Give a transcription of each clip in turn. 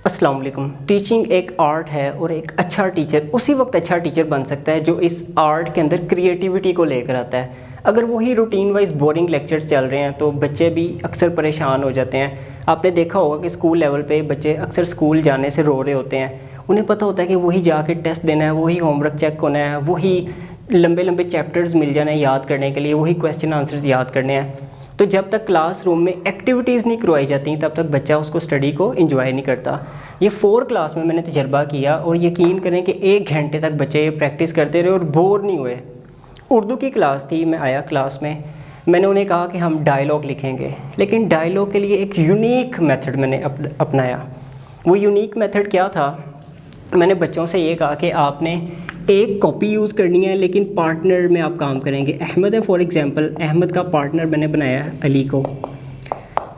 अस्सलाम वालेकुम। टीचिंग एक आर्ट है और एक अच्छा टीचर उसी वक्त अच्छा टीचर बन सकता है जो इस आर्ट के अंदर क्रिएटिविटी को लेकर आता है। अगर वही रूटीन वाइज बोरिंग लेक्चर्स चल रहे हैं तो बच्चे भी अक्सर परेशान हो जाते हैं। आपने देखा होगा कि स्कूल लेवल पे बच्चे अक्सर स्कूल जाने से रो रहे होते हैं। उन्हें पता होता है कि वही जाके टेस्ट देना है, वही होमवर्क चेक होना है, वही लंबे लंबे चैप्टर्स मिल जाना है याद करने के लिए, वही क्वेश्चन आंसर्स याद करने हैं। तो जब तक क्लासरूम में एक्टिविटीज़ नहीं करवाई जाती तब तक बच्चा उसको स्टडी को एंजॉय नहीं करता। ये 4 क्लास में मैंने तजर्बा किया और यकीन करें कि 1 घंटे तक बच्चे ये प्रैक्टिस करते रहे और बोर नहीं हुए। उर्दू की क्लास थी, मैं आया क्लास में, मैंने उन्हें कहा कि हम डायलॉग लिखेंगे, लेकिन डायलॉग के लिए एक यूनिक मेथड मैंने अपनाया। वो यूनिक मेथड क्या था? मैंने बच्चों से ये कहा कि आपने एक कॉपी यूज़ करनी है लेकिन पार्टनर में आप काम करेंगे। अहमद है फॉर एग्ज़ाम्पल, अहमद का पार्टनर मैंने बनाया है अली को।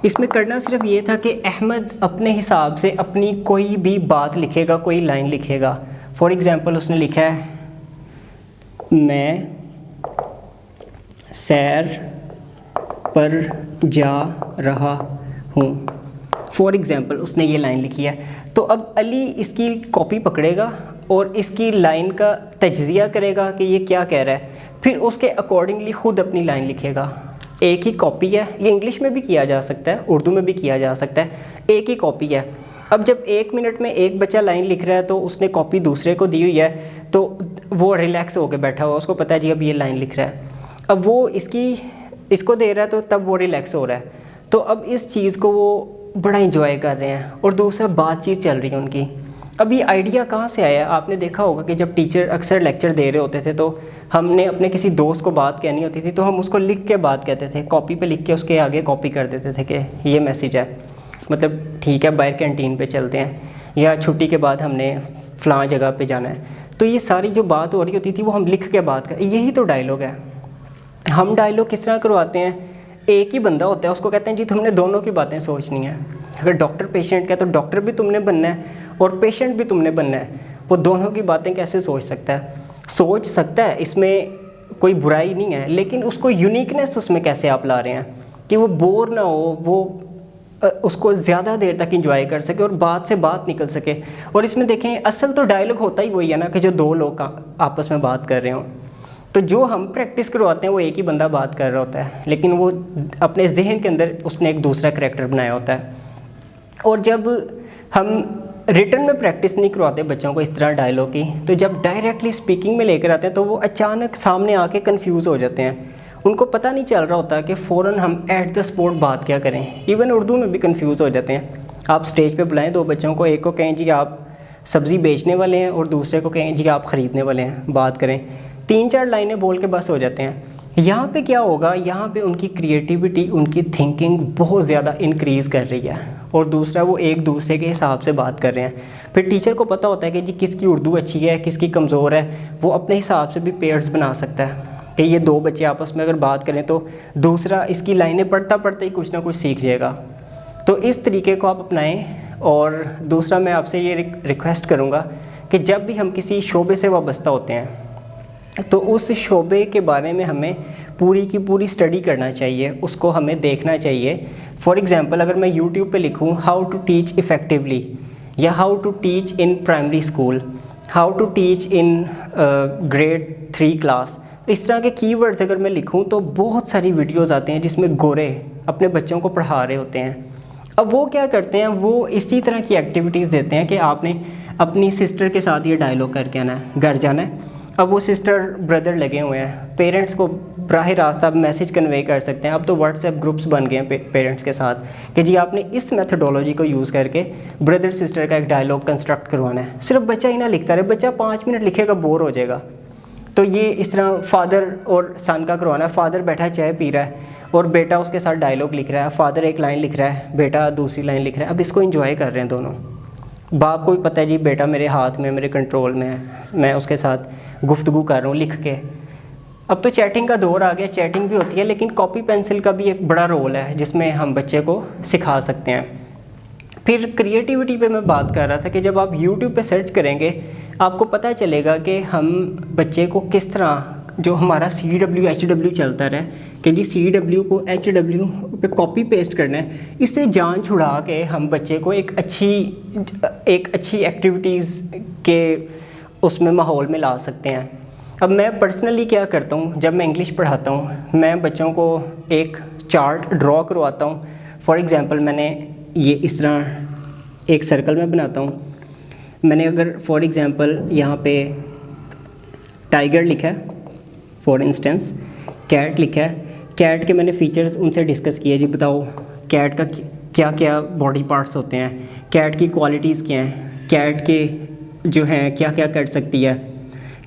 इसमें करना सिर्फ ये था कि अहमद अपने हिसाब से अपनी कोई भी बात लिखेगा, कोई लाइन लिखेगा। फॉर एग्ज़ाम्पल उसने लिखा है मैं सैर पर जा रहा हूँ। फॉर एग्ज़ाम्पल उसने ये लाइन लिखी है। तो अब अली इसकी कॉपी पकड़ेगा और इसकी लाइन का तज्ज़िया करेगा कि ये क्या कह रहा है, फिर उसके अकॉर्डिंगली ख़ुद अपनी लाइन लिखेगा। एक ही कॉपी है, ये इंग्लिश में भी किया जा सकता है, उर्दू में भी किया जा सकता है, एक ही कॉपी है। अब जब 1 मिनट में एक बच्चा लाइन लिख रहा है तो उसने कॉपी दूसरे को दी हुई है, तो वो रिलैक्स होकर बैठा हुआ, उसको पता है जी अब ये लाइन लिख रहा है। अब वो इसको दे रहा है तो तब वो रिलैक्स हो रहा है। तो अब इस चीज़ को वो बड़ा इंजॉय कर रहे हैं। और दूसरा बातचीत चल रही है उनकी। अब ये आइडिया कहाँ से आया? आपने देखा होगा कि जब टीचर अक्सर लेक्चर दे रहे होते थे तो हमने अपने किसी दोस्त को बात कहनी होती थी तो हम उसको लिख के बात कहते थे, कॉपी पे लिख के उसके आगे कॉपी कर देते थे कि ये मैसेज है, मतलब ठीक है बाहर कैंटीन पे चलते हैं, या छुट्टी के बाद हमने फ़लाँ जगह पे जाना है। तो ये सारी जो बात हो रही होती थी वो हम लिख के बात कर, यही तो डायलॉग है। हम डायलॉग किस तरह करवाते हैं? एक ही बंदा होता है, उसको कहते हैं जी तुमने दोनों की बातें सोचनी है। अगर डॉक्टर पेशेंट का तो डॉक्टर भी तुमने बनना है और पेशेंट भी तुमने बनना है। वो दोनों की बातें कैसे सोच सकता है? सोच सकता है, इसमें कोई बुराई नहीं है, लेकिन उसको यूनिकनेस उसमें कैसे आप ला रहे हैं कि वो बोर ना हो, वो उसको ज़्यादा देर तक एंजॉय कर सके और बात से बात निकल सके। और इसमें देखें असल तो डायलॉग होता ही वही है ना कि जो 2 लोग आपस में बात कर रहे हों। तो जो हम प्रैक्टिस करवाते हैं वो एक ही बंदा बात कर रहा होता है, लेकिन वो अपने जहन के अंदर उसने एक दूसरा करैक्टर बनाया होता है। और जब हम रिटर्न में प्रैक्टिस नहीं करवाते बच्चों को इस तरह डायलॉग की, तो जब डायरेक्टली स्पीकिंग में लेकर आते हैं तो वो अचानक सामने आके कंफ्यूज हो जाते हैं। उनको पता नहीं चल रहा होता कि फ़ौरन हम एट द स्पॉट बात क्या करें। इवन उर्दू में भी कंफ्यूज हो जाते हैं। आप स्टेज पे बुलाएं 2 बच्चों को, एक को कहें जी आप सब्ज़ी बेचने वाले हैं और दूसरे को कहें जी आप ख़रीदने वाले हैं, बात करें। 3-4 लाइनें बोल के बस हो जाते हैं। यहाँ पे क्या होगा? यहाँ पे उनकी क्रिएटिविटी, उनकी थिंकिंग बहुत ज़्यादा इंक्रीज़ कर रही है। और दूसरा वो एक दूसरे के हिसाब से बात कर रहे हैं। फिर टीचर को पता होता है कि जी किसकी उर्दू अच्छी है, किसकी कमज़ोर है। वो अपने हिसाब से भी पेयर्स बना सकता है कि ये 2 बच्चे आपस में अगर बात करें तो दूसरा इसकी लाइनें पढ़ता पढ़ता ही कुछ ना कुछ सीख जाएगा। तो इस तरीके को आप अपनाएं। और दूसरा मैं आपसे ये रिक्वेस्ट करूँगा कि जब भी हम किसी शोबे से वाबस्ता होते हैं तो उस शोबे के बारे में हमें पूरी की पूरी स्टडी करना चाहिए, उसको हमें देखना चाहिए। फॉर एग्ज़ाम्पल अगर मैं यूट्यूब पे लिखूँ हाउ टू टीच इफ़ेक्टिवली, या how to teach in primary school, how to teach in grade 3 class, इस तरह के कीवर्ड्स अगर मैं लिखूँ तो बहुत सारी वीडियोज़ आते हैं जिसमें गोरे अपने बच्चों को पढ़ा रहे होते हैं। अब वो क्या करते हैं, वो इसी तरह की एक्टिविटीज़ देते हैं कि आपने अपनी सिस्टर के साथ ये डायलॉग करके आना है, घर जाना है। अब वो सिस्टर ब्रदर लगे हुए हैं, पेरेंट्स को बराह रास्त आप मैसेज कन्वे कर सकते हैं। अब तो व्हाट्सएप ग्रुप्स बन गए हैं पेरेंट्स के साथ कि जी आपने इस मेथडोलॉजी को यूज़ करके ब्रदर सिस्टर का एक डायलॉग कंस्ट्रक्ट करवाना है। सिर्फ बच्चा ही ना लिखता रहे, बच्चा 5 मिनट लिखेगा बोर हो जाएगा। तो ये इस तरह फादर और सन का करवाना है। फादर बैठा है चाय पी रहा है और बेटा उसके साथ डायलॉग लिख रहा है। फादर एक लाइन लिख रहा है, बेटा दूसरी लाइन लिख रहा है। अब इसको एंजॉय कर रहे हैं दोनों। बाप को भी पता है जी बेटा मेरे हाथ में, मेरे कंट्रोल में है, मैं उसके साथ गुफ्तगू कर रहा हूँ लिख के। अब तो चैटिंग का दौर आ गया, चैटिंग भी होती है, लेकिन कॉपी पेंसिल का भी एक बड़ा रोल है जिसमें हम बच्चे को सिखा सकते हैं। फिर क्रिएटिविटी पे मैं बात कर रहा था कि जब आप YouTube पे सर्च करेंगे आपको पता चलेगा कि हम बच्चे को किस तरह जो हमारा CW HW चलता रहा कि जी CW को HW पे कॉपी पेस्ट करना है, इससे जान छुड़ा के हम बच्चे को एक अच्छी एक्टिविटीज़ के उसमें माहौल में ला सकते हैं। अब मैं पर्सनली क्या करता हूँ, जब मैं इंग्लिश पढ़ाता हूँ मैं बच्चों को एक चार्ट ड्रॉ करवाता हूँ। फॉर एग्ज़ाम्पल मैंने ये इस तरह एक सर्कल में बनाता हूँ। मैंने अगर फॉर एग्ज़ाम्पल यहाँ पे टाइगर लिखा है, फॉर इंस्टेंस कैट लिखा है, कैट के मैंने फ़ीचर्स उनसे डिस्कस किए, जी बताओ कैट का क्या क्या बॉडी पार्ट्स होते हैं, कैट की क्वालिटीज़ क्या हैं, कैट के जो हैं क्या क्या कर सकती है,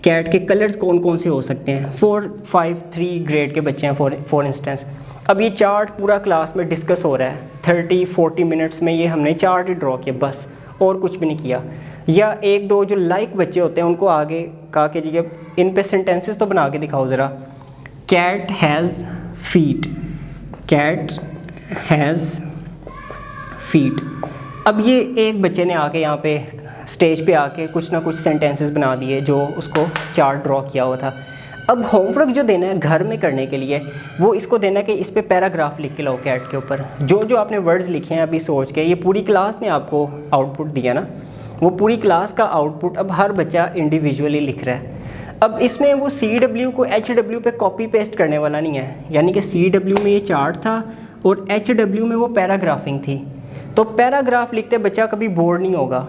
कैट के कलर्स कौन कौन से हो सकते हैं। 4, 5, 3 ग्रेड के बच्चे हैं फॉर इंस्टेंस। अब ये चार्ट पूरा क्लास में डिस्कस हो रहा है, 30-40 मिनट्स में ये हमने चार्ट ही ड्रॉ किया बस, और कुछ भी नहीं किया। या 1-2 जो लाइक बच्चे होते हैं उनको आगे कहा कि जी इन पे सेंटेंसेस तो बना के दिखाओ ज़रा। Cat has feet, cat has feet. अब ये एक बच्चे ने आके यहाँ पे स्टेज पे आके कुछ ना कुछ सेंटेंसेस बना दिए जो उसको चार्ट ड्रॉ किया हुआ था। अब होमवर्क जो देना है घर में करने के लिए, वो इसको देना है कि इस पे पैराग्राफ लिख के लाओ कैट के ऊपर, जो जो आपने वर्ड्स लिखे हैं अभी सोच के। ये पूरी क्लास ने आपको आउटपुट दिया ना, वो पूरी क्लास का आउटपुट अब हर बच्चा इंडिविजुअली लिख रहा है। अब इसमें वो CW को HW पे कॉपी पेस्ट करने वाला नहीं है, यानी कि CW में ये चार्ट था और HW में वो पैराग्राफिंग थी। तो पैराग्राफ लिखते बच्चा कभी बोर नहीं होगा।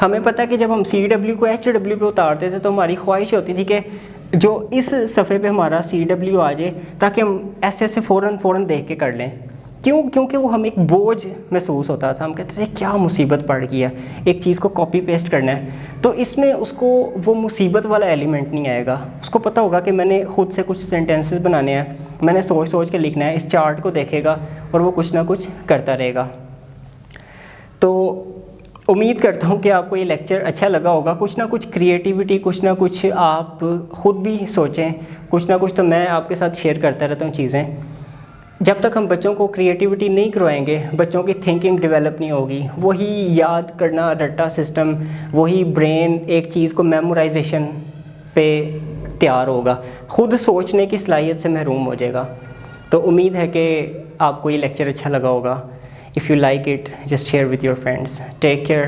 हमें पता है कि जब हम CW को HW पे उतारते थे तो हमारी ख्वाहिश होती थी कि जो इस सफ़े पे हमारा CW आ जाए ताकि हम ऐसे फ़ौरन देख के कर लें। क्यों? क्योंकि वो हमें एक बोझ महसूस होता था। हम कहते थे क्या मुसीबत पड़ गई है, एक चीज़ को कॉपी पेस्ट करना है। तो इसमें उसको वो मुसीबत वाला एलिमेंट नहीं आएगा। उसको पता होगा कि मैंने ख़ुद से कुछ सेंटेंसेस बनाने हैं, मैंने सोच के लिखना है, इस चार्ट को देखेगा और वो कुछ ना कुछ करता रहेगा। तो उम्मीद करता हूँ कि आपको ये लेक्चर अच्छा लगा होगा। कुछ ना कुछ क्रिएटिविटी, कुछ ना कुछ आप ख़ुद भी सोचें, कुछ ना कुछ तो मैं आपके साथ शेयर करता रहता हूँ चीज़ें। जब तक हम बच्चों को क्रिएटिविटी नहीं करवाएंगे, बच्चों की थिंकिंग डेवलप नहीं होगी। वही याद करना, रट्टा सिस्टम, वही ब्रेन एक चीज़ को मेमोराइजेशन पे तैयार होगा, ख़ुद सोचने की सलाहियत से महरूम हो जाएगा। तो उम्मीद है कि आपको ये लेक्चर अच्छा लगा होगा। If you like it, just share with your friends. Take care.